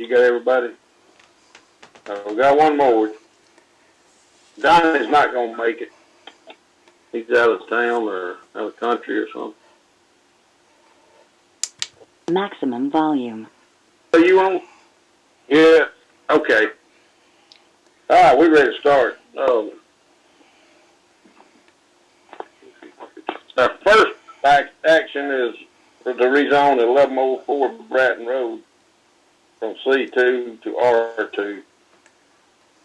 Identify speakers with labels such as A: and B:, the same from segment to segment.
A: You got everybody? We got one more. Donnie's not going to make it. He's out of town or out of the country or something.
B: Maximum volume.
A: Are you on? Yeah. Okay. All right, we're ready to start. Our first action is for the rezone at 1104 Bratton Road from C2 to R2.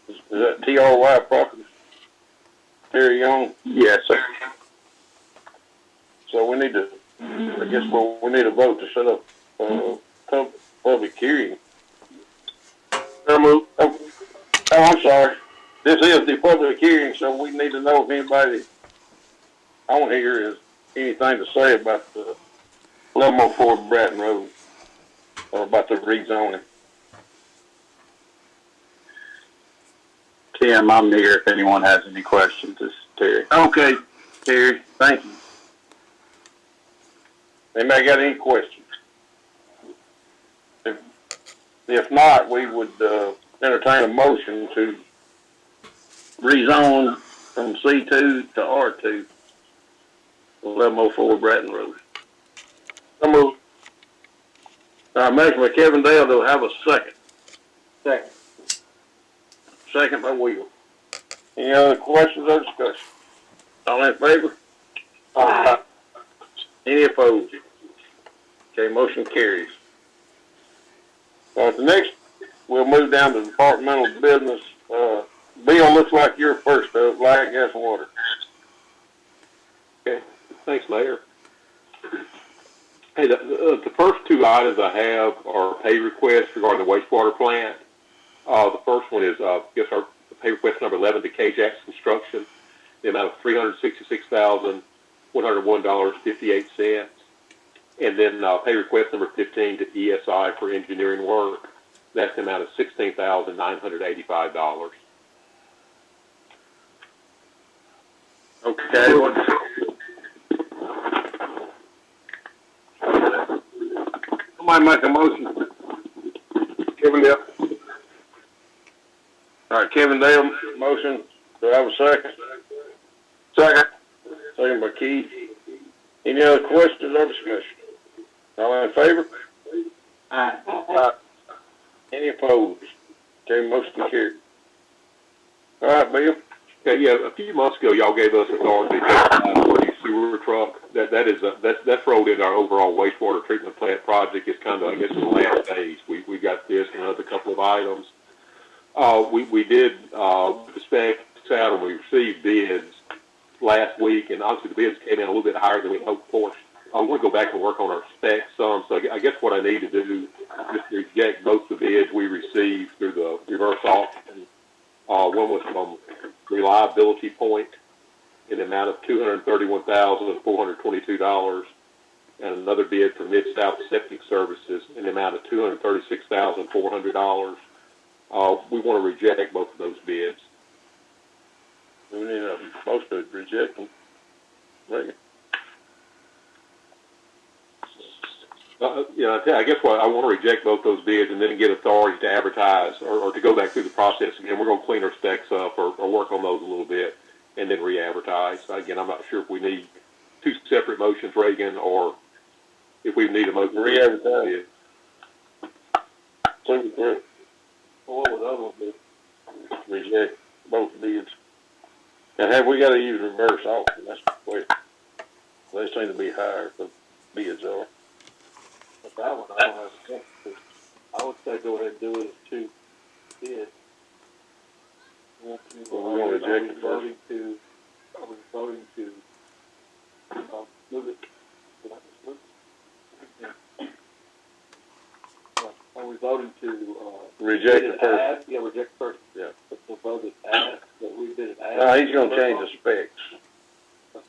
A: Is that TRY property? Terry Young?
C: Yes, sir.
A: So we need to, I guess we need a vote to set up public hearing.
C: Move.
A: Oh, I'm sorry. This is the public hearing, so we need to know if anybody on here has anything to say about the 1104 Bratton Road or about the rezoning.
C: Tim, I'm here if anyone has any questions. This is Terry.
A: Okay, Terry, thank you. Anybody got any questions? If not, we would entertain a motion to rezone from C2 to R2, 1104 Bratton Road.
C: So move.
A: Motion by Kevin Dale, they'll have a second.
C: Second.
A: Second by Will. Any other questions or discussion? All in favor? Any opposed? Okay, motion carries. The next, we'll move down to departmental business. Bill, looks like you're first up, light, gas, and water.
D: Okay, thanks, Mayor. Hey, the first two items I have are pay requests regarding the wastewater plant. The first one is, our pay request number 11 to KJAX Construction, the amount of $366,101.58. And then pay request number 15 to ESI for engineering work. That's the amount of $16,985.
A: Okay. Somebody make a motion.
C: Kevin Dale.
A: All right, Kevin Dale, motion. Do I have a second?
C: Second.
A: Second by Keith. Any other questions or discussion? All in favor?
C: Aye.
A: Any opposed? Okay, motion carried. All right, Bill.
D: Okay, yeah, a few months ago, y'all gave us authority to take a sewer truck. That's rolled into our overall wastewater treatment plant project. It's kind of, I guess, in the last stage. We got this and another couple of items. We did the specs out and we received bids last week, and obviously the bids came in a little bit higher than we hoped for. I want to go back and work on our specs some, so I guess what I need to do is to reject both the bids we received through the reverse auction. One was from Reliability Point in the amount of $231,422, and another bid from Mid-South Septic Services in the amount of $236,400. We want to reject both of those bids.
A: We need a motion to reject them. Right.
D: I guess what I want to reject both those bids and then get authority to advertise or to go back through the process again. We're going to clean our specs up or work on those a little bit and then re-advertise. Again, I'm not sure if we need two separate motions, Reagan, or if we need a motion to
A: re-advertise.
C: Well, what would the other one be?
A: Reject both bids. And have we got to use reverse auction? That's the way. They seem to be higher, the bids are.
C: But that one, I don't have a check. I would say go ahead and do it as two bids.
A: We're going to reject it first.
C: Are we voting to move it? Are we voting to
A: Reject it first?
C: Yeah, reject first.
A: Yeah.
C: We'll vote it as, that we did it as.
A: No, he's going to change the specs.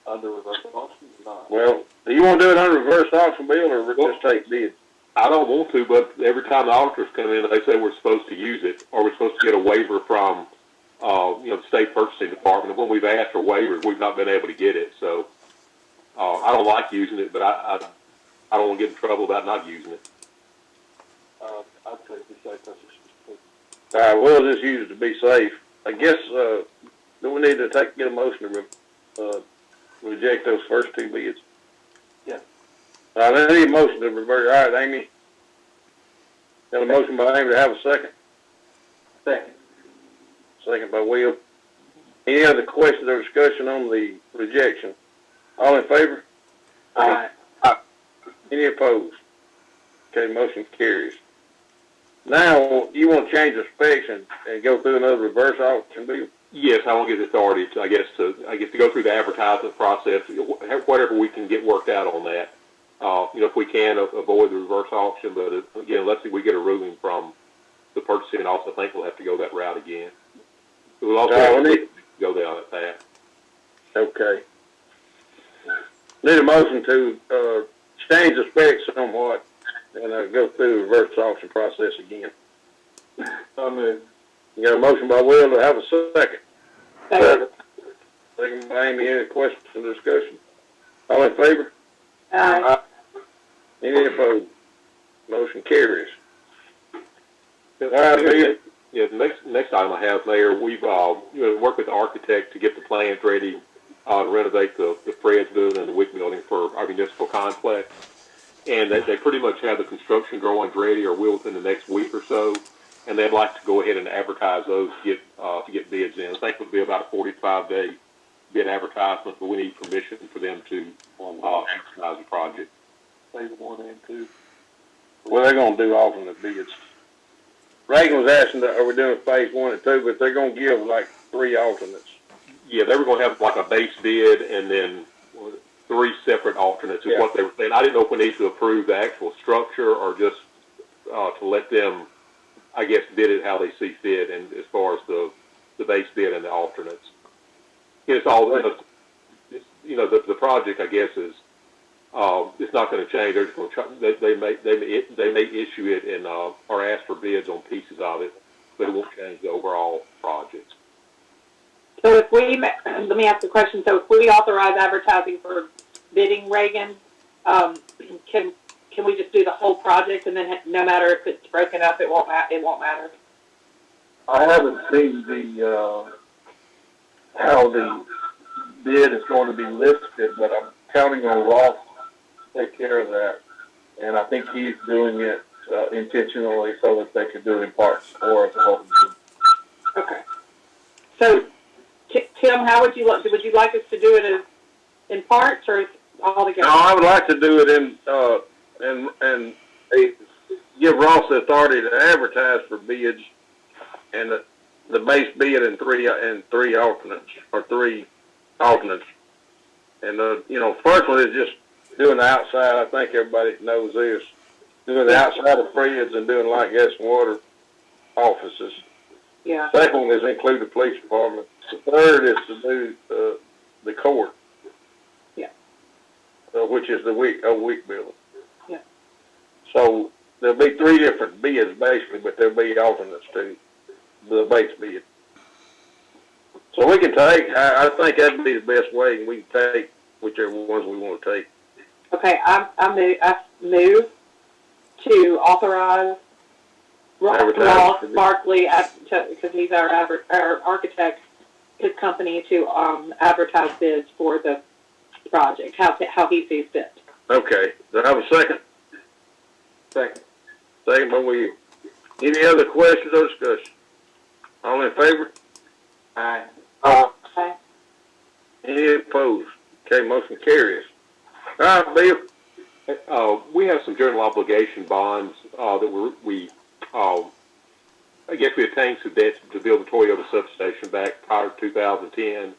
C: Under reverse auction or not?
A: Well, do you want to do it under reverse auction, Bill, or just take bids?
D: I don't want to, but every time the auditors come in, they say we're supposed to use it, or we're supposed to get a waiver from, the state purchasing department. And when we've asked for waivers, we've not been able to get it. So I don't like using it, but I don't want to get in trouble about not using it.
C: I'd say we say
A: All right, we'll just use it to be safe. I guess, do we need to get a motion to, reject those first two bids?
C: Yeah.
A: All right, I need a motion to revert. All right, Amy. Got a motion by Amy to have a second.
C: Second.
A: Second by Will. Any other questions or discussion on the rejection? All in favor?
C: Aye.
A: Any opposed? Okay, motion carries. Now, you want to change the specs and go through another reverse auction deal?
D: Yes, I want to get the authority to, I guess to go through the advertisement process, whatever we can get worked out on that. If we can avoid the reverse auction, but again, let's see, we get a ruling from the purchasing office. I think we'll have to go that route again. We'll also have to go down that path.
A: Okay. Need a motion to change the specs somewhat and go through the reverse auction process again. You got a motion by Will to have a second.
E: Second.
A: Second by Amy. Any questions or discussion? All in favor?
E: Aye.
A: Any opposed? Motion carries. All right, Bill.
D: Yeah, the next item I have, Mayor, we've worked with the architect to get the plans ready to renovate the Fred's building and the Wick building for our municipal complex. And they pretty much have the construction drawings ready or will within the next week or so. And they'd like to go ahead and advertise those to get bids in. I think it would be about a 45-day bid advertisement, but we need permission for them to advertise the project.
C: Phase 1 and 2.
A: Well, they're going to do alternate bids. Reagan was asking, are we doing phase 1 and 2, but they're going to give like 3 alternates.
D: Yeah, they were going to have like a base bid and then 3 separate alternates is what they were saying. I didn't know if we need to approve the actual structure or just to let them, I guess, bid it how they see fit, and as far as the base bid and the alternates. It's all, the project, I guess, is it's not going to change. They're just going to try, they may issue it and or ask for bids on pieces of it, but it won't change the overall project.
E: So if we, let me ask the question, so if we authorize advertising for bidding, Reagan, can we just do the whole project and then no matter if it's broken up, it won't matter?
C: I haven't seen the how the bid is going to be listed, but I'm counting on Ross to take care of that. And I think he's doing it intentionally so that they can do it in parts or as a whole.
E: Okay. So, Tim, how would you like us to do it in parts or all together?
A: No, I would like to do it in and give Ross the authority to advertise for bids and the base bid and three alternates or 3 alternates. And first one is just doing the outside. I think everybody knows this. Doing the outside of Fred's and doing light gas and water offices.
E: Yeah.
A: Second one is include the police department. The third is to do the court.
E: Yeah.
A: Which is the Wick building.
E: Yeah.
A: So there'll be 3 different bids basically, but there'll be alternates to the base bid. So we can take, I think that'd be the best way, and we can take whichever ones we want to take.
E: Okay, I move to authorize Ross Barkley, because he's our architect, his company, to advertise bids for the project, how he sees fit.
A: Okay. Do I have a second?
C: Second.
A: Second by Will. Any other questions or discussion? All in favor?
C: Aye.
E: Okay.
A: Any opposed? Okay, motion carries. All right, Bill.
D: We have some general obligation bonds that we I guess we obtained some debt to build the Toyota substation back prior to 2010,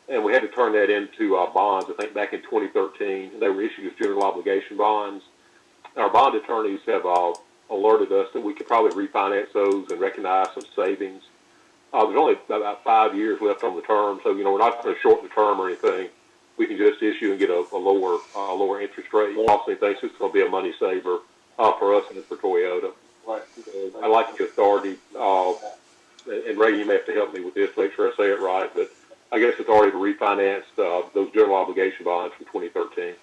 D: and we had to turn that into bonds, I think, back in 2013. They were issued as general obligation bonds. Our bond attorneys have alerted us that we could probably refinance those and recognize some savings. There's only about 5 years left on the term, so, we're not going to shorten the term or anything. We can just issue and get a lower interest rate. I also think it's going to be a money saver for us and for Toyota.
C: Right.
D: I like the authority, and Ray, you may have to help me with this, make sure I say it right, but I guess authority to refinance those general obligation bonds from 2013.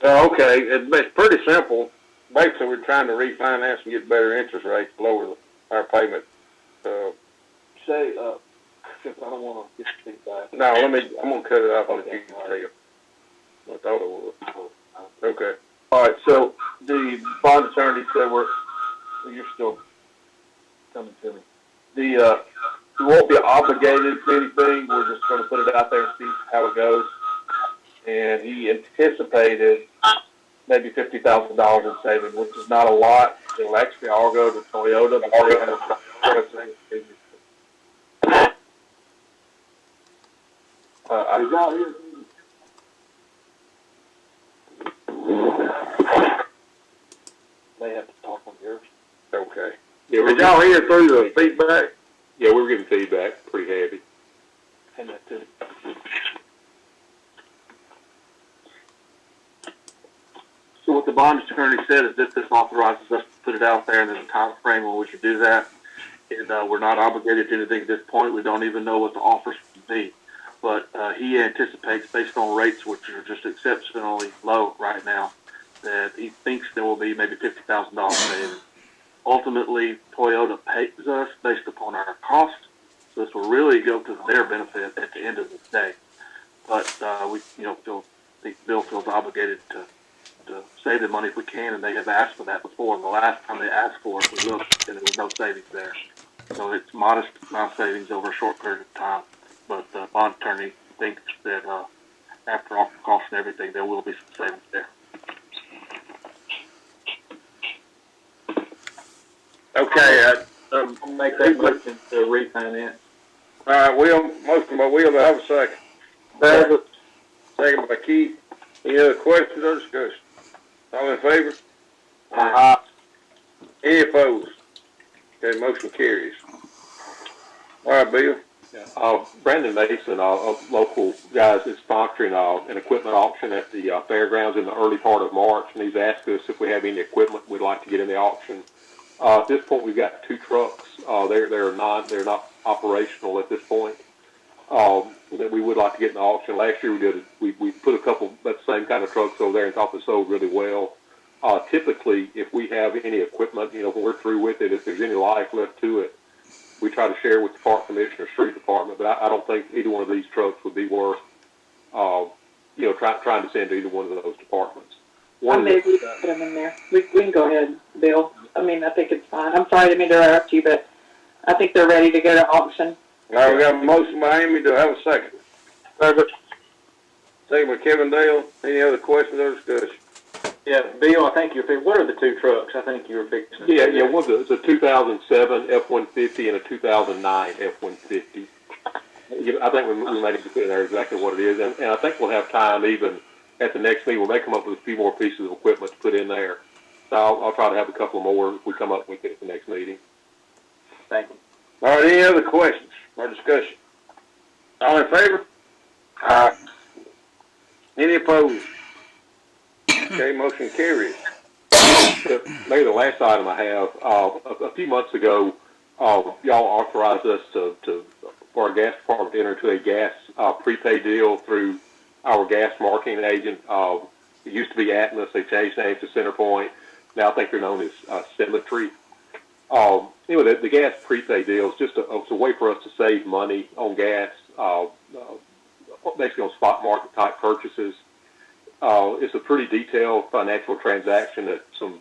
A: Okay, it's pretty simple. basically we're trying to refinance and get better interest rates, lower our payment.
C: Say, since I don't want to get feedback.
A: No, I'm gonna cut it off on the detail. I thought it was. Okay.
C: All right, so the bond attorney said you're still coming to me. We won't be obligated to anything. We're just going to put it out there and see how it goes. And he anticipated maybe $50,000 in savings, which is not a lot. It'll actually all go to Toyota. But they may have to talk on yours.
A: Okay.
D: Yeah,
A: Did y'all hear through the feedback?
D: Yeah, we were getting feedback pretty heavy.
C: And that too. So what the bond attorney said is that this authorizes us to put it out there, and there's a time frame when we can do that. And we're not obligated to anything at this point. We don't even know what the offers will be. But he anticipates, based on rates which are just exceptionally low right now, that he thinks there will be maybe $50,000 savings. Ultimately, Toyota pays us based upon our cost, so this will really go to their benefit at the end of the day. But we, think Bill feels obligated to save the money if we can, and they have asked for that before. And the last time they asked for it, we looked, and there was no savings there. So it's modest amount of savings over a short period of time. But the bond attorney thinks that after all costs and everything, there will be some savings there.
A: Okay.
C: I'll make that motion to refinance.
A: All right. Motion by Will. Do I have a second? Second by Keith. Any other questions or discussion? All in favor? Any opposed? Okay, motion carries. All right, Bill.
D: Brandon Mason, a local guy, is sponsoring an equipment auction at the fairgrounds in the early part of March, and he's asked us if we have any equipment we'd like to get in the auction. At this point, we've got 2 trucks. They're not operational at this point. That we would like to get in the auction. Last year we put a couple that same kind of trucks over there and thought they sold really well. Typically, if we have any equipment, when we're through with it, if there's any life left to it, we try to share with the park commissioner, street department. But I don't think either one of these trucks would be worth, trying to send to either one of those departments.
E: Maybe we can put them in there. We can go ahead, Bill. I think it's fine. I'm sorry I didn't mean to interrupt you, but I think they're ready to go to auction.
A: All right, we got a motion by Amy. Do I have a second? Second by Kevin Dale. Any other questions or discussion?
C: Yeah, Bill, I think what are the 2 trucks? I think you were fixing.
D: Yeah, one's a 2007 F-150 and a 2009 F-150. I think we may need to put in there exactly what it is, and I think we'll have time even at the next meeting. We may come up with a few more pieces of equipment to put in there. So I'll try to have a couple more if we come up with it at the next meeting.
C: Thank you.
A: All right, any other questions or discussion? All in favor? Any opposed? Okay, motion carries.
D: Maybe the last item I have, a few months ago, y'all authorized us for our gas department to enter into a gas prepaid deal through our gas marketing agent. It used to be Atmos. They changed names to CenterPoint. Now I think they're known as Symmetry. The gas prepaid deal is just it's a way for us to save money on gas, basically on spot market type purchases. It's a pretty detailed financial transaction that some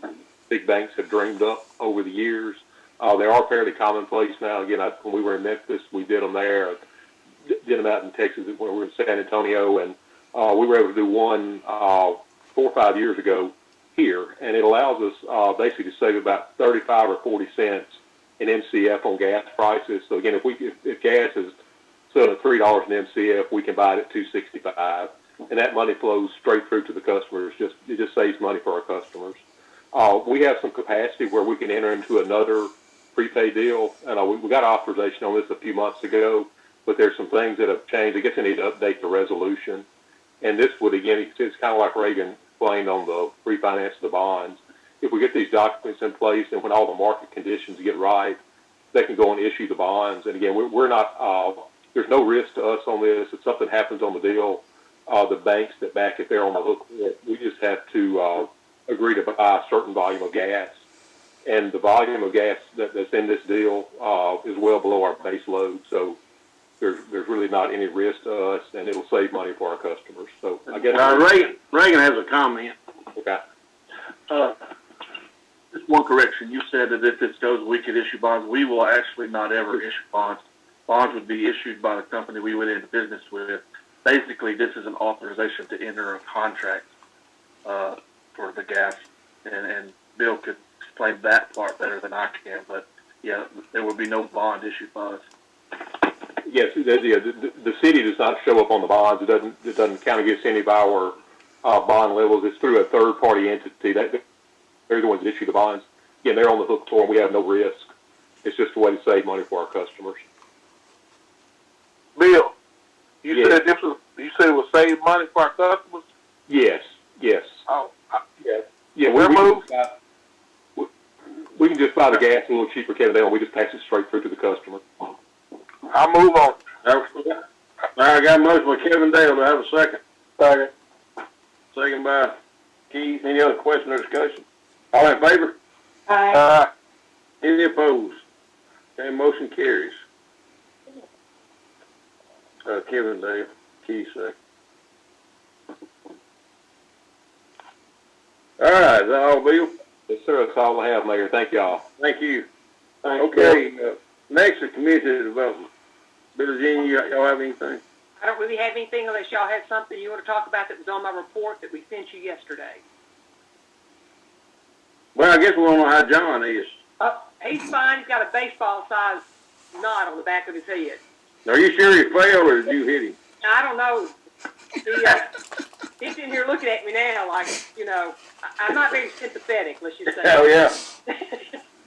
D: big banks have dreamed up over the years. They are fairly commonplace now. Again, when we were in Memphis, we did them there. Did them out in Texas when we were in San Antonio, and we were able to do one 4 or 5 years ago here, and it allows us basically to save about 35 or 40 cents in MCF on gas prices. So again, if gas is selling at $3 an MCF, we can buy it at $2.65, and that money flows straight through to the customers. It just saves money for our customers. We have some capacity where we can enter into another prepaid deal, and we got authorization on this a few months ago, but there's some things that have changed. I guess I need to update the resolution, and this would, again, it's kind of like Reagan explained on the refinance of the bonds. If we get these documents in place and when all the market conditions get right, they can go and issue the bonds. And again, we're not, there's no risk to us on this. If something happens on the deal, the banks that back it, they're on the hook. We just have to agree to buy a certain volume of gas. And the volume of gas that's in this deal is well below our base load. So there's really not any risk to us, and it'll save money for our customers. So I guess
A: Reagan has a comment.
D: okay.
C: Just one correction. You said that if this goes, we could issue bonds. We will actually not ever issue bonds. Bonds would be issued by the company we went into business with. Basically, this is an authorization to enter a contract for the gas, and Bill could explain that part better than I can. But yeah, there will be no bond issued by us.
D: Yes, the city does not show up on the bonds. It doesn't count against any of our bond levels. It's through a third party entity that they're the ones that issue the bonds. Again, they're on the hook for them. We have no risk. It's just a way to save money for our customers.
F: Bill, you
D: Yes.
F: said it would save money for our customers.
D: Yes.
F: Oh,
D: Yeah.
F: Where move?
D: We can just buy the gas a little cheaper, Kevin. And we just pass it straight through to the customer.
F: I'll move on.
A: I got a motion by Kevin Dale. Do I have a second?
F: Second.
A: Second by Keith. Any other question or discussion? All in favor?
E: Aye.
A: Any opposed? Okay, motion carries. Kevin Dale, Keith second. All right, is that all, Bill?
D: Yes, sir. That's all I have, Mayor. Thank y'all.
A: Thank you.
C: Thanks,
A: Okay, next is community development. Billie Jean, y'all have anything?
G: I don't really have anything unless y'all have something you want to talk about that was on my report that we sent you yesterday.
A: Well, I guess we want to know how John is.
G: He's fine. He's got a baseball-sized knot on the back of his head.
A: Are you sure he fell or did you hit him?
G: I don't know. He's in here looking at me now like, I'm not very sympathetic, let's just say.
A: Hell yeah.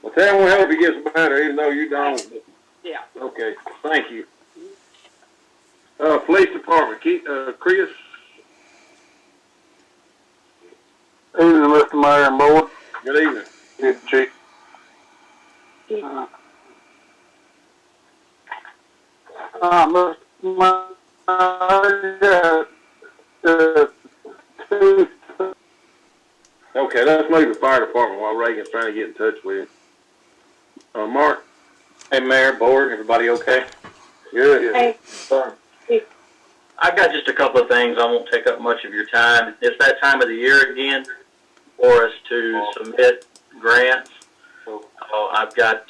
A: Well, tell him we'll help he gets better, even though you don't.
G: Yeah.
A: Okay, thank you. Police department, Chris?
F: Evening, Mr. Mayor and Board.
A: Good evening.
F: Good, Chief. Mr. Mayor,
A: Okay, let's move to the fire department while Reagan's trying to get in touch with you. Mark?
H: Hey, Mayor, Board, everybody okay?
A: Good.
E: Hey.
H: I've got just a couple of things. I won't take up much of your time. It's that time of the year again for us to submit grants. I've got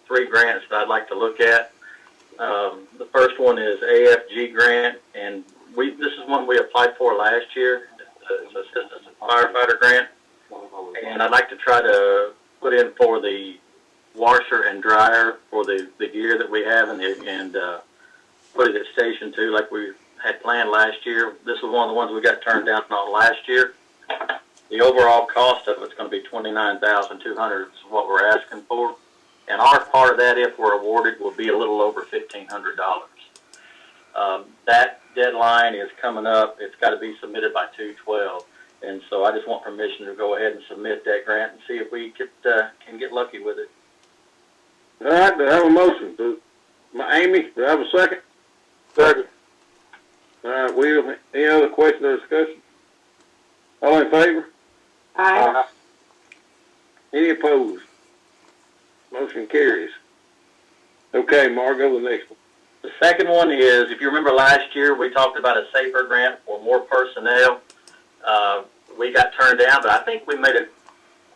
H: 3 grants that I'd like to look at. The first one is AFG grant, and this is one we applied for last year. It's an assistant firefighter grant, and I'd like to try to put in for the washer and dryer for the gear that we have and put it at Station 2 like we had planned last year. This is one of the ones we got turned down on last year. The overall cost of it's going to be $29,200 is what we're asking for. And our part of that, if we're awarded, will be a little over $1,500. That deadline is coming up. It's got to be submitted by 2/12. And so I just want permission to go ahead and submit that grant and see if we can get lucky with it.
A: All right, do I have a motion? Amy, do I have a second?
F: Second.
A: All right, Will, any other question or discussion? All in favor?
E: Aye.
A: Any opposed? Motion carries. Okay, Mark, go to the next one.
H: The second one is, if you remember last year, we talked about a SAFER grant for more personnel. We got turned down, but I think we made it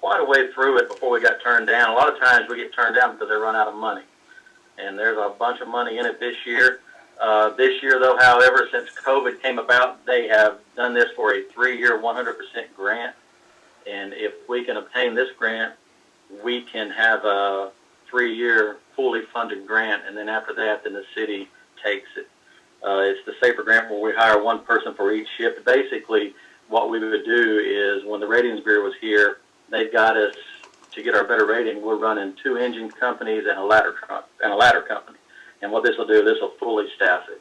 H: quite a way through it before we got turned down. A lot of times we get turned down because they run out of money. And there's a bunch of money in it this year. This year, though, however, since COVID came about, they have done this for a 3-year, 100% grant. And if we can obtain this grant, we can have a 3-year fully funded grant. And then after that, then the city takes it. It's the SAFER grant where we hire one person for each shift. Basically, what we would do is when the ratings bureau was here, they got us to get our better rating. We're running 2 engine companies and a ladder company. And what this will do, this will fully staff it.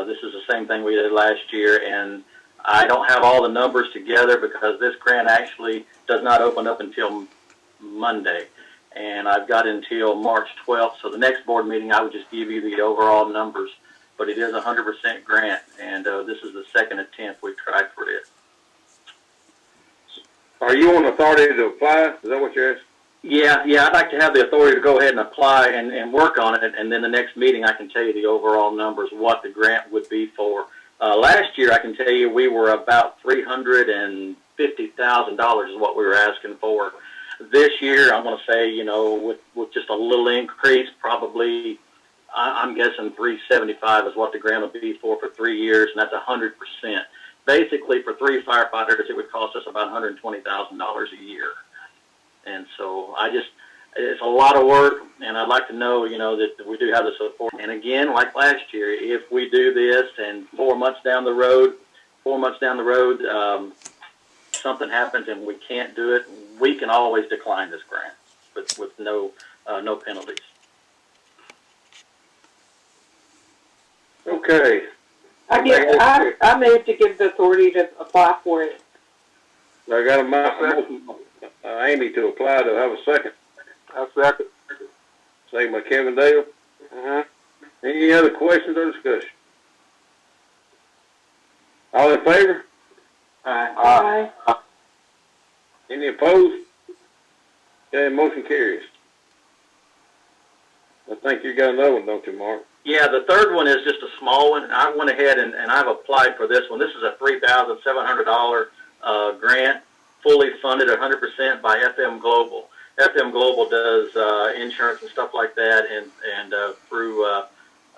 H: This is the same thing we did last year, and I don't have all the numbers together because this grant actually does not open up until Monday. And I've got until March 12th, so the next board meeting I would just give you the overall numbers. But it is a 100% grant, and this is the second attempt we've tried for it.
A: Are you on authority to apply? Is that what you're asking?
H: Yeah, I'd like to have the authority to go ahead and apply and work on it, and then the next meeting I can tell you the overall numbers, what the grant would be for. Last year, I can tell you we were about $350,000 is what we were asking for. This year, I'm going to say, with just a little increase, probably, I'm guessing 375 is what the grant would be for 3 years, and that's 100%. Basically, for 3 firefighters, it would cost us about $120,000 a year. And so it's a lot of work, and I'd like to know, that we do have the support. And again, like last year, if we do this and 4 months down the road, something happens and we can't do it, we can always decline this grant with no penalties.
A: Okay.
E: I move to give the authority to apply for it.
A: I got a motion, Amy, to apply. To have a second.
F: I second.
A: Second by Kevin Dale. Any other questions or discussion? All in favor?
E: Aye.
A: Any opposed? Okay, motion carries. I think you got another one, don't you, Mark?
H: Yeah, the third one is just a small one. I went ahead and I've applied for this one. This is a $3,700 grant, fully funded 100% by FM Global. FM Global does insurance and stuff like that, and through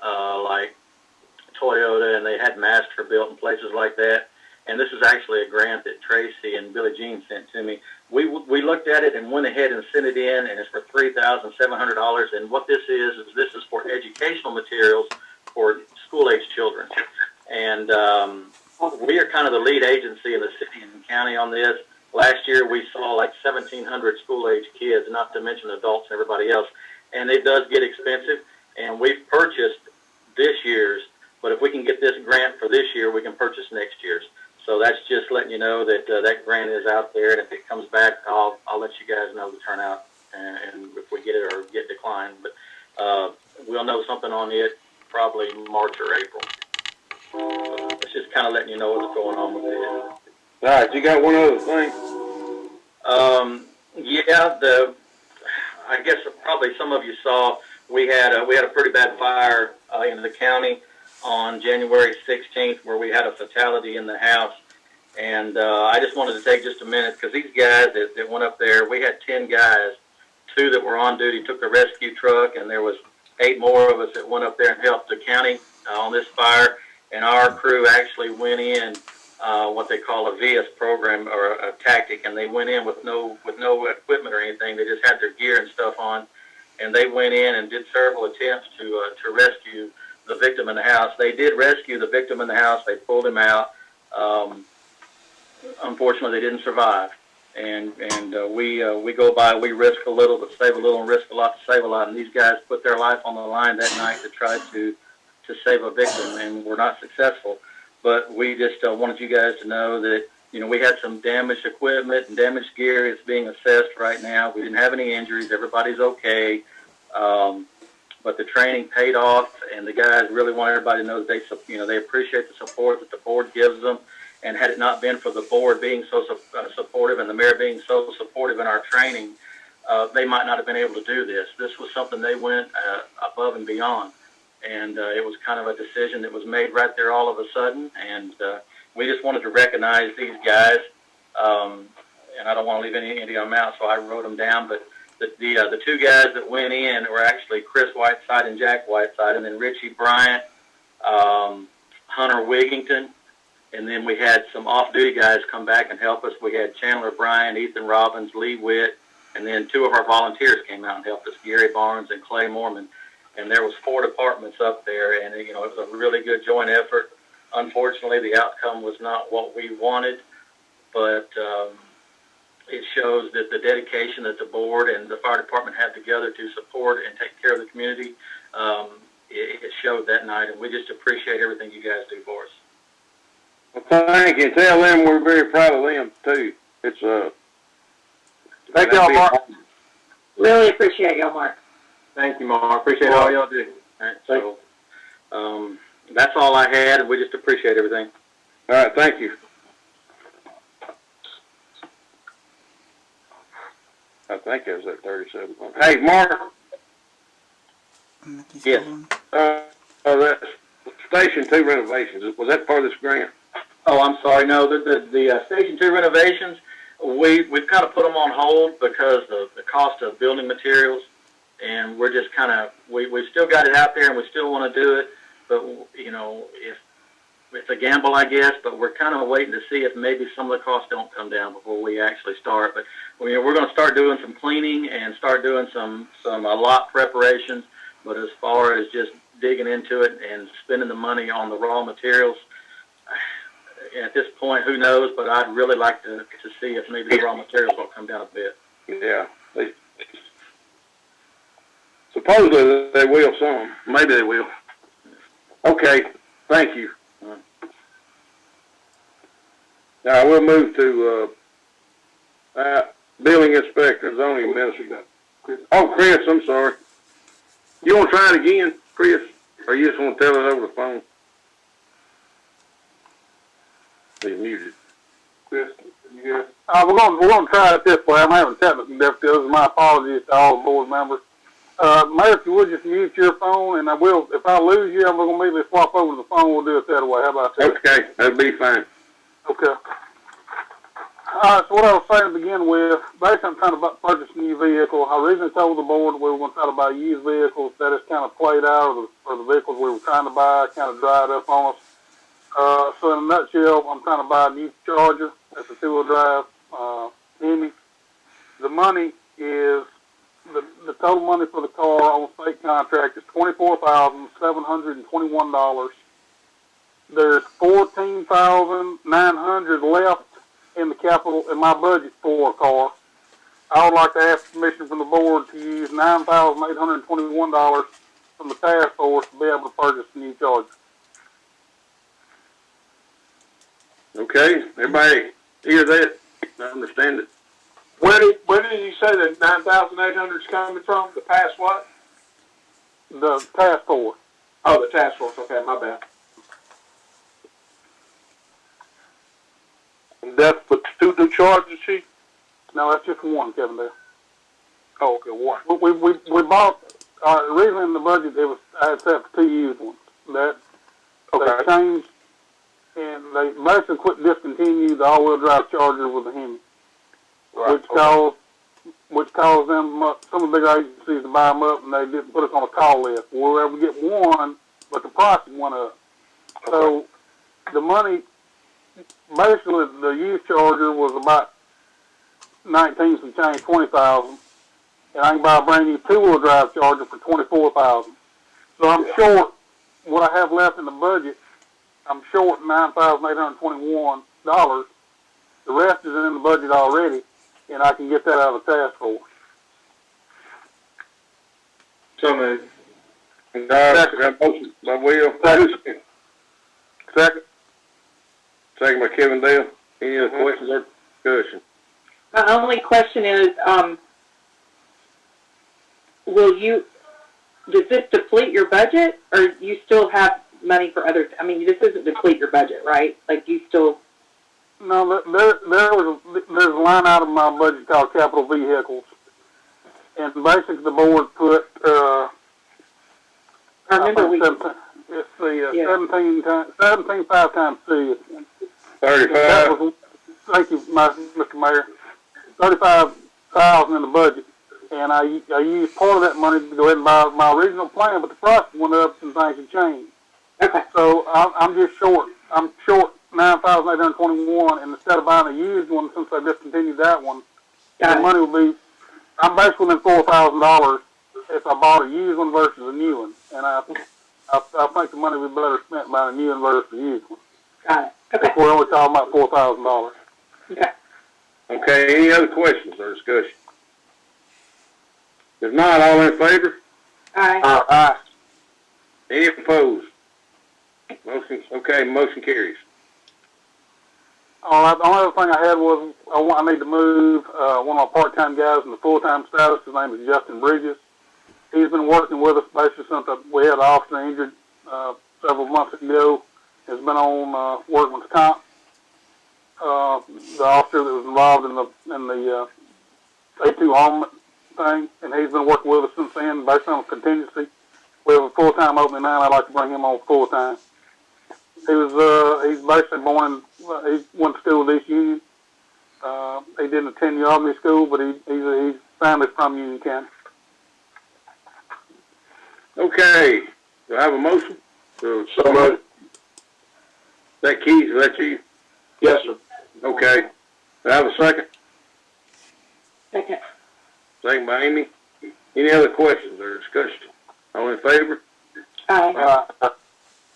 H: like Toyota, and they had Masterbuilt and places like that. And this is actually a grant that Tracy and Billie Jean sent to me. We looked at it and went ahead and sent it in, and it's for $3,700. And what this is for educational materials for school-age children. And we are kind of the lead agency in the city and county on this. Last year we saw like 1,700 school-age kids, not to mention adults and everybody else. And it does get expensive, and we've purchased this year's. But if we can get this grant for this year, we can purchase next year's. So that's just letting you know that that grant is out there, and if it comes back, I'll let you guys know the turnout, and if we get it or get declined. But we'll know something on it probably March or April. So it's just kind of letting you know what's going on with it.
A: All right, you got one other thing?
H: I guess probably some of you saw we had a pretty bad fire in the county on January 16th, where we had a fatality in the house. And I just wanted to take just a minute, because these guys that went up there, we had 10 guys, 2 that were on duty, took the rescue truck, and there was 8 more of us that went up there and helped the county on this fire. And our crew actually went in what they call a VS program, or a tactic, and they went in with no equipment or anything. They just had their gear and stuff on, and they went in and did several attempts to rescue the victim in the house. They did rescue the victim in the house. They pulled him out. Unfortunately, they didn't survive. And we go by, we risk a little to save a little, and risk a lot to save a lot. And these guys put their life on the line that night to try to save a victim, and were not successful. But we just wanted you guys to know that, we had some damaged equipment and damaged gear. It's being assessed right now. We didn't have any injuries. Everybody's okay. But the training paid off, and the guys really want everybody to know that they appreciate the support that the board gives them. And had it not been for the board being so supportive, and the mayor being so supportive in our training, they might not have been able to do this. This was something they went above and beyond. And it was kind of a decision that was made right there all of a sudden. And we just wanted to recognize these guys. And I don't want to leave any of them out, so I wrote them down. But the 2 guys that went in were actually Chris Whiteside and Jack Whiteside, and then Richie Bryant, Hunter Wigington, and then we had some off-duty guys come back and help us. We had Chandler Bryant, Ethan Robbins, Lee Witt, and then 2 of our volunteers came out and helped us, Gary Barnes and Clay Mormon. And there was 4 departments up there, and it was a really good joint effort. Unfortunately, the outcome was not what we wanted, but it shows that the dedication that the board and the fire department have together to support and take care of the community, it showed that night, and we just appreciate everything you guys do for us.
A: Well, thank you. Tell them we're very proud of them, too. It's
F: Thank y'all, Mark.
E: Really appreciate y'all, Mark.
H: Thank you, Mark. Appreciate all y'all do. All right, so that's all I had, and we just appreciate everything.
A: All right, thank you. I think it was at 37. Hey, Mark.
H: Yes.
A: That Station 2 renovations, was that part of this grant?
H: Oh, I'm sorry. No, the Station 2 renovations, we've kind of put them on hold because of the cost of building materials, and we're just kind of, we've still got it out there and we still want to do it, but, you know, if it's a gamble, I guess, but we're kind of waiting to see if maybe some of the costs don't come down before we actually start. But we're going to start doing some cleaning and start doing some lot preparations, but as far as just digging into it and spending the money on the raw materials, at this point, who knows? But I'd really like to see if maybe the raw materials will come down a bit.
A: Yeah. Supposedly they will some. Maybe they will. Okay. Thank you. Now we'll move to building inspector, zoning administrator. Oh, Chris, I'm sorry. You want to try it again, Chris? Or you just want to tell it over the phone? He's muted.
F: Chris, you hear? We're gonna try it this way. I'm having technical difficulties. My apologies to all the board members. Mayor, if you would just mute your phone, and I will. If I lose you, I'm gonna immediately swap over to the phone. We'll do it that way. How about that?
A: Okay, that'll be fine.
F: Okay. All right, so what I was saying to begin with, basically I'm trying to purchase a new vehicle. I originally told the board we were going to try to buy used vehicles. That has kind of played out, or the vehicles we were trying to buy kind of dried up on us. So in a nutshell, I'm trying to buy a new Charger. That's a two-wheel drive Hemi. The money is, the total money for the car on state contract is $24,721. There's $14,900 left in the capital in my budget for a car. I would like to ask permission from the board to use $9,821 from the task force to be able to purchase a new Charger.
A: Okay, everybody hear that? I understand it.
F: Where did you say that 9,800 is coming from? The past what? The task force. Oh, the task force. Okay, my bad. And that's for two new Chargers, Chief? No, that's just one, Kevin Dale. Oh, okay, one. We bought, originally in the budget, I had set for two used ones. They changed, and they basically discontinued the all-wheel drive Charger with the Hemi, which caused them, some of the bigger agencies to buy them up, and they didn't put us on a call list. We were able to get one, but the price went up. So the money, basically, the used Charger was about 19 some change, 20,000, and I can buy a brand new two-wheel drive Charger for 24,000. So I'm short what I have left in the budget. I'm short $9,821. The rest is in the budget already, and I can get that out of the task force. So moved.
A: Motion by Will.
F: Second.
E: Second by Kevin Dale. Any other questions or discussion?
G: My only question is, does this deplete your budget, or do you still have money for other, this doesn't deplete your budget, right? Like, you still...
F: No, there's a line out of my budget called capital vehicles. And basically the board put,
G: I remember
F: it's the 17 5 times 2.
E: 35.
F: Thank you, Mr. Mayor. 35,000 in the budget, and I used part of that money to go ahead and buy my original plan, but the price went up and things have changed.
G: Okay.
F: So I'm just short. I'm short 9,821, and instead of buying a used one, since I discontinued that one, the money will be. I'm basically within $4,000 if I bought a used one versus a new one, and I think the money would be better spent buying a new one versus a used one.
G: Got it. Okay.
F: We're only talking about $4,000.
G: Okay.
E: Okay, any other questions or discussion? If not, all in favor?
G: Aye.
F: Aye.
E: Any opposed? Motion carries.
F: All right, the only other thing I had was I need to move one of my part-time guys in the full-time status. His name is Justin Bridges. He's been working with us basically since we had an officer injured several months ago. Has been on workman's comp. The officer that was involved in the A2 Alderman thing, and he's been working with us since then, based on contingency. We have a full-time opening now, and I'd like to bring him on full-time. He's basically born he went to school at East Union. He didn't attend the Albany school, but he's family from Union County.
A: Okay, do I have a motion?
C: So moved.
A: That Keith, is that you?
C: Yes, sir.
A: Okay. Do I have a second?
G: Second.
A: Second by Amy. Any other questions or discussion? All in favor?
G: Aye.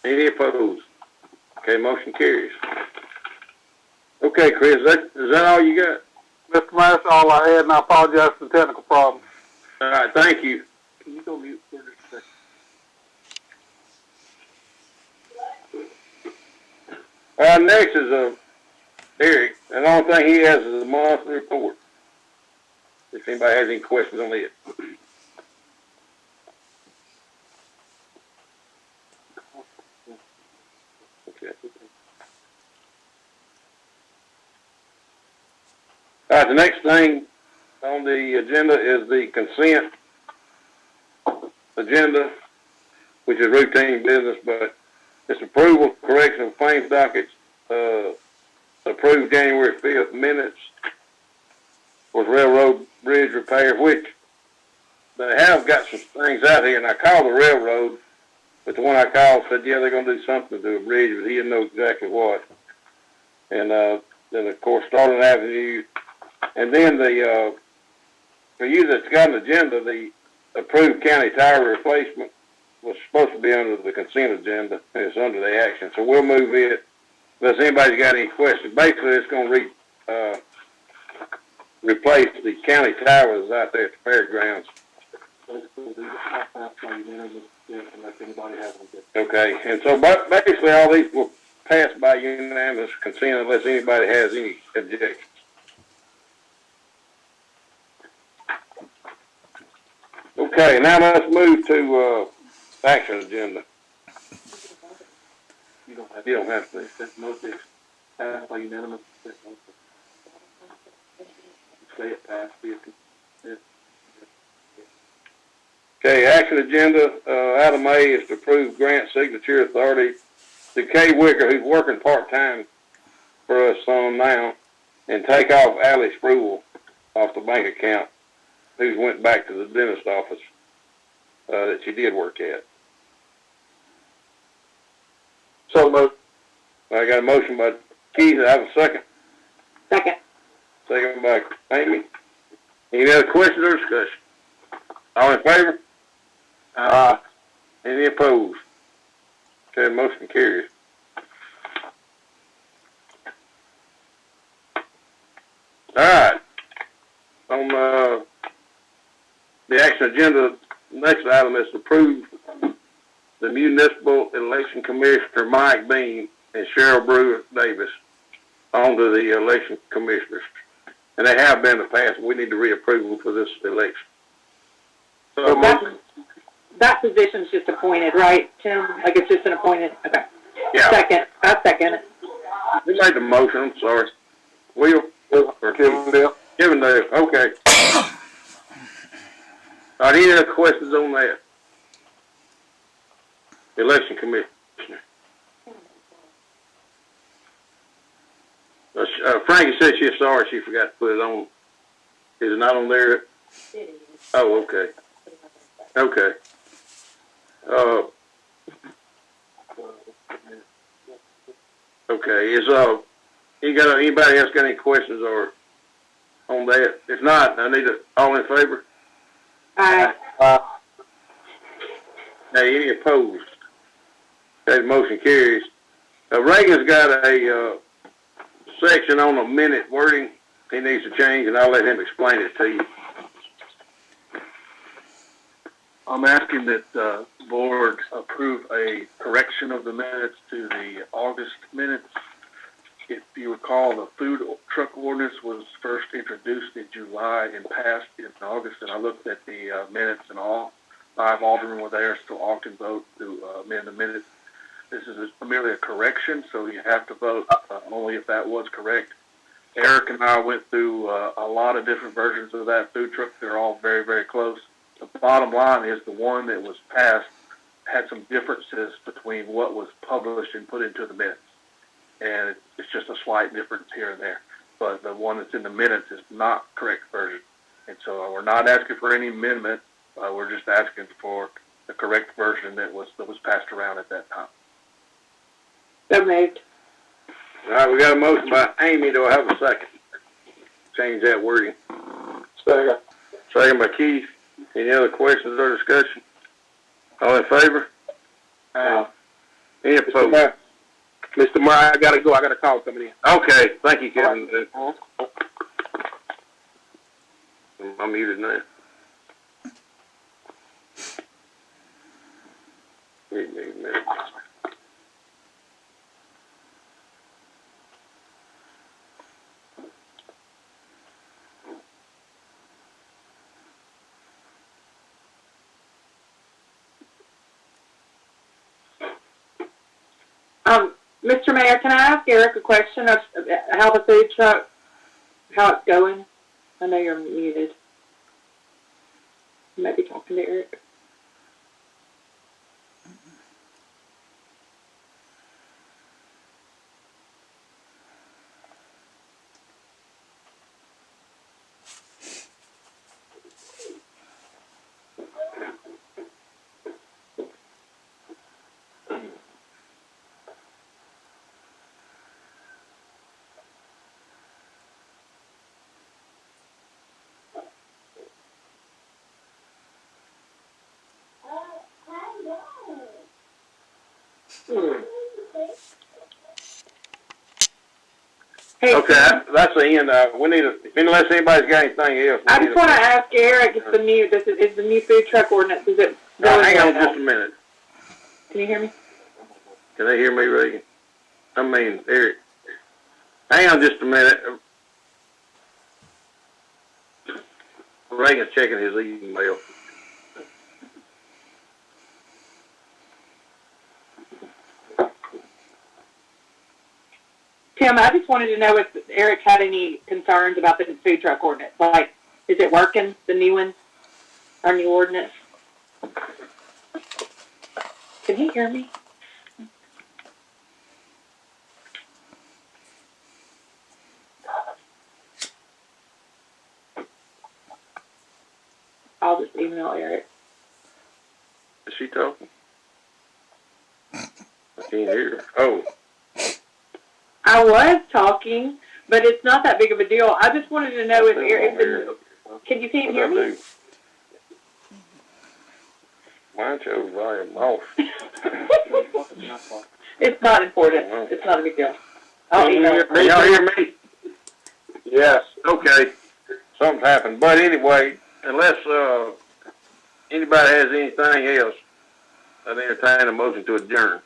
A: Any opposed? Okay, motion carries. Okay, Chris, is that all you got?
F: Mr. Mayor, that's all I had, and I apologize for the technical problem.
A: All right, thank you.
C: Can you go mute for just a second?
A: Next is Eric, and the only thing he has is a monthly report. If anybody has any questions on it. Okay. All right, the next thing on the agenda is the consent agenda, which is routine business, but it's approval, correction of claims dockets, approved January 5th minutes for railroad bridge repair, which they have got some things out here, and I called the railroad, but the one I called said, yeah, they're going to do something to the bridge, but he didn't know exactly what. And then, of course, Starling Avenue, and then for you that's got an agenda, the approved county tower replacement was supposed to be under the consent agenda, and it's under the action. So we'll move it. Unless anybody's got any questions. Basically, it's going to replace the county towers out there at the fairgrounds. Okay, and so basically all these will pass by unanimous consent unless anybody has any objections. Okay, now let's move to action agenda. You don't have to.
C: Passed by unanimous. Say it passed.
A: Okay, action agenda, item A is to approve grant signature authority to Kay Wicker, who's working part-time for us on now, and take off Allie Spruill off the bank account, who's went back to the dentist office that she did work at.
C: So moved.
A: I got a motion by Keith. I have a second.
G: Second.
A: Second by Amy. Any other questions or discussion? All in favor? Any opposed? Okay, motion carries. All right. On the action agenda, next item is to approve the municipal election commissioner Mike Bean and Cheryl Brewer Davis onto the election commissioners. And they have been in the past. We need to reapprove them for this election. So
G: That position's just appointed, right, Tim? Like it's just an appointed, okay.
A: yeah.
G: Second, I second it.
A: We made the motion, I'm sorry. Will? Or
C: Kevin Dale.
A: Kevin Dale, okay. Are there any other questions on that? Election commissioner. Frankie said she's sorry she forgot to put it on. Is it not on there? Oh, okay. Okay. Okay. Anybody else got any questions or on that? If not, I need all in favor.
G: Aye.
A: Hey, any opposed? Okay, the motion carries. Reagan's got a section on a minute wording he needs to change, and I'll let him explain it to you.
C: I'm asking that the board approve a correction of the minutes to the August minutes. If you recall, the food truck ordinance was first introduced in July and passed in August, and I looked at the minutes, and all 5 aldermen were there, so all can vote to amend the minutes. This is merely a correction, so you have to vote only if that was correct. Eric and I went through a lot of different versions of that food truck. They're all very, very close. The bottom line is the one that was passed had some differences between what was published and put into the minutes. And it's just a slight difference here and there. But the one that's in the minutes is not correct version. And so we're not asking for any amendment. We're just asking for the correct version that was passed around at that time.
G: So moved.
A: All right, we got a motion by Amy. Do I have a second? Change that wording.
F: Second.
A: Second by Keith. Any other questions or discussion? All in favor? Any opposed?
F: Mr. Moore, I gotta go. I got a call coming in.
A: Okay, thank you, Kevin. I'm muted now. Wait a minute.
G: Mr. Mayor, can I ask Eric a question of how the food truck, how it's going? I know you're muted. You might be talking to Eric. Hey,
A: Okay, that's the end. We need unless anybody's got anything else.
G: I just want to ask Eric, is the new food truck ordinance, is it going
A: Hang on
G: well?
A: just a minute.
G: Can you hear me?
A: Can they hear me, Reagan? I mean, Eric. Hang on just a minute. Reagan's checking his email.
G: Tim, I just wanted to know if Eric had any concerns about the food truck ordinance. Like, is it working, the new one, our new ordinance? Can he hear me? I'll just email Eric.
A: Is she talking? I can't hear her. Oh.
G: I was talking, but it's not that big of a deal. I just wanted to know if Eric, you can't hear me?
A: Mine shows volume off.
G: It's not important. It's not a big deal. I'll email
A: Can y'all hear me?
C: Yes.
A: Okay. Something happened. But anyway, unless anybody has anything else, I'd entertain a motion to adjourn.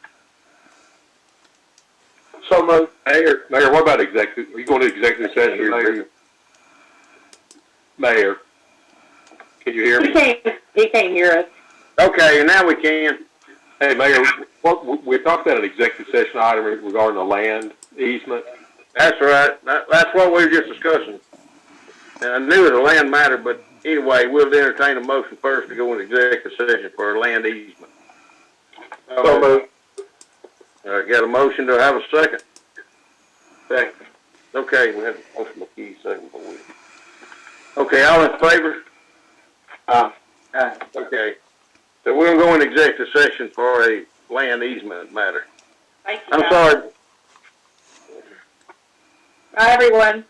F: So moved.
D: Mayor, what about executive? Are you going to executive session, Mayor? Mayor, can you hear me?
G: He can't hear us.
A: Okay, now we can.
D: Hey, Mayor, we talked about an executive session item regarding the land easement.
A: That's right. That's what we were just discussing. And I knew it was a land matter, but anyway, we'll entertain a motion first to go into executive session for a land easement.
F: So moved.
A: Got a motion to have a second?
F: Second.
A: Okay, we have a motion by Keith, second by Will. Okay, all in favor? Okay. So we're gonna go into executive session for a land easement matter.
G: Thank you.
A: I'm sorry.
G: Bye, everyone.